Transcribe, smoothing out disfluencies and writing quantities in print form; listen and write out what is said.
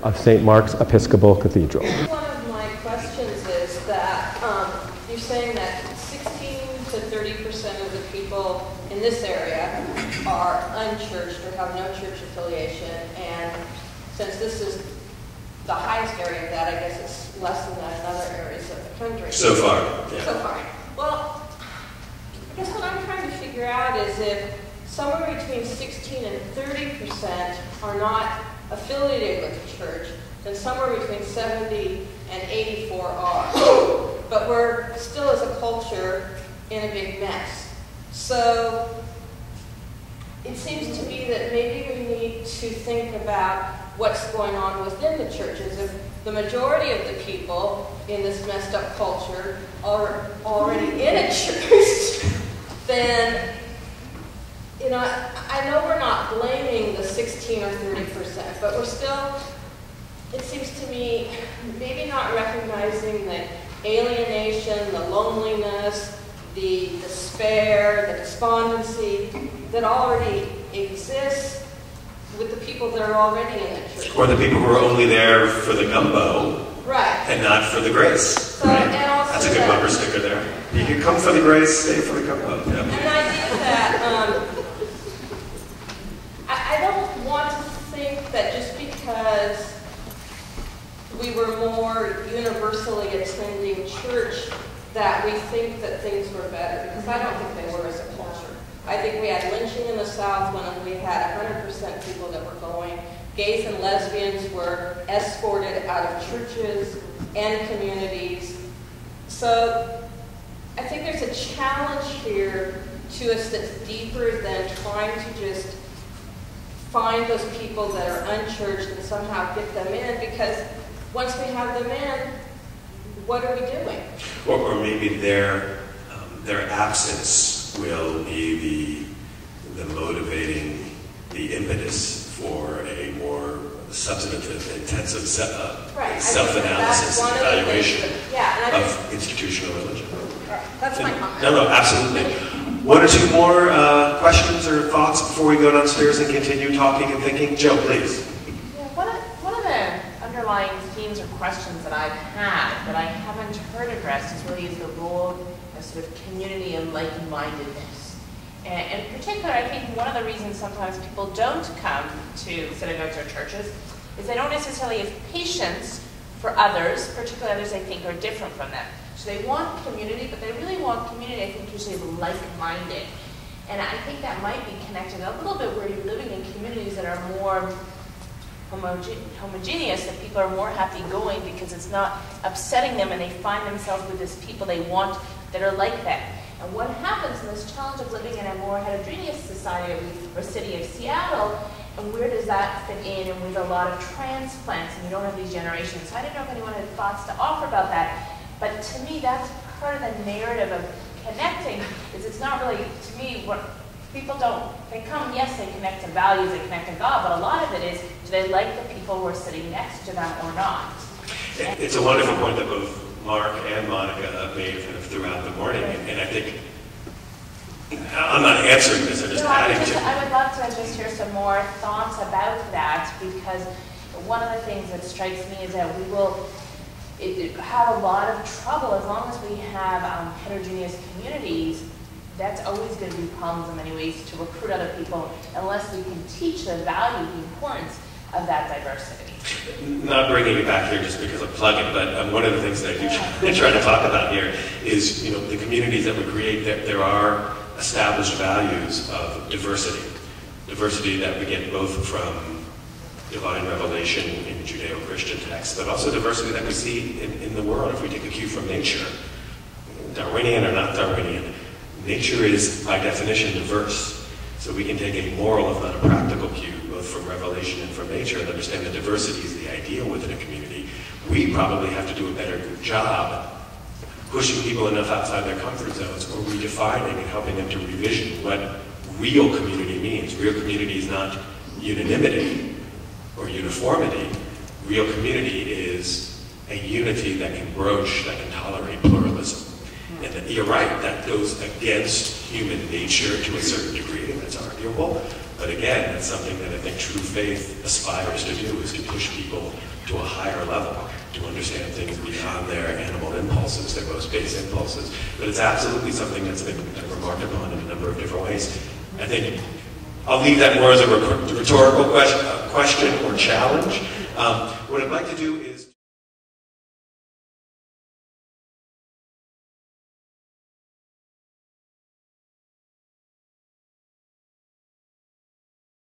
of St. Mark's Episcopal Cathedral. One of my questions is that you're saying that 16 to 30% of the people in this area are unchurched or have no church affiliation, and since this is the highest area of that, I guess it's less than that in other areas of the country. So far, yeah. So far. Well, I guess what I'm trying to figure out is if somewhere between 16 and 30% are not affiliated with the church, then somewhere between 70 and 84 are. But we're still, as a culture, in a big mess. So it seems to me that maybe we need to think about what's going on within the churches. If the majority of the people in this messed up culture are already in a church, then, you know, I know we're not blaming the 16 or 30%, but we're still, it seems to me, maybe not recognizing the alienation, the loneliness, the despair, the despondency that already exists with the people that are already in the church. Or the people who are only there for the gumbo, right, and not for the grace. So, right? And also that's a good bumper sticker there. You can come for the grace, stay for the gumbo. Yeah. And the idea that I don't want to think that just because we were more universally attending church that we think that things were better, because I don't think they were as a culture. I think we had lynching in the South when we had 100% people that were going. Gays and lesbians were escorted out of churches and communities. So I think there's a challenge here to us that's deeper than trying to just find those people that are unchurched and somehow get them in, because once we have them in, what are we doing? Or maybe their absence will be the motivating, the impetus for a more substantive, intensive self-analysis and evaluation of institutional religion. Right. That's my comment. No, absolutely. One or two more questions or thoughts before we go downstairs and continue talking and thinking? Joe, please. Yeah, one of the underlying themes or questions that I've had that I haven't heard addressed is really the role of sort of community and like-mindedness. And in particular, I think one of the reasons sometimes people don't come to synagogues or churches is they don't necessarily have patience for others, particularly others they think are different from them. So they want community, but they really want community, I think, usually like-minded. And I think that might be connected a little bit where you're living in communities that are more homogeneous, that people are more happy going because it's not upsetting them and they find themselves with these people they want that are like them. And what happens in this challenge of living in a more heterogeneous society or city of Seattle, and where does that fit in? And with a lot of transplants, and you don't have these generations. So I don't know if anyone had thoughts to offer about that, but to me, that's part of the narrative of connecting, is it's not really, to me, what people don't, they come, yes, they connect to values, they connect to God, but a lot of it is, do they like the people who are sitting next to them or not? It's a wonderful point that both Mark and Monica made kind of throughout the morning, and I think, I'm not answering this, I'm just adding to it. I would love to just hear some more thoughts about that, because one of the things that strikes me is that we will have a lot of trouble as long as we have heterogeneous communities. That's always going to be problems in many ways to recruit other people unless we can teach the value, the importance of that diversity. Not bringing it back here just because I'm plugging, but one of the things that I do try to talk about here is, you know, the communities that we create, that there are established values of diversity. Diversity that we get both from divine revelation in Judeo-Christian texts, but also diversity that we see in the world. If we take a cue from nature, Darwinian or not Darwinian, nature is by definition diverse. So we can take a moral, if not a practical cue, both from revelation and from nature, and understand that diversity is the ideal within a community. We probably have to do a better job pushing people enough outside their comfort zones, or redefining and helping them to revision what real community means. Real community is not unanimity or uniformity. Real community is a unity that can broach, that can tolerate pluralism. And that, you're right, that goes against human nature to a certain degree, and that's arguable. But again, that's something that I think true faith aspires to do, is to push people to a higher level, to understand things beyond their animal impulses, their most base impulses. But it's absolutely something that's been remarked upon in a number of different ways. I think I'll leave that more as a rhetorical question or challenge. What I'd like to do is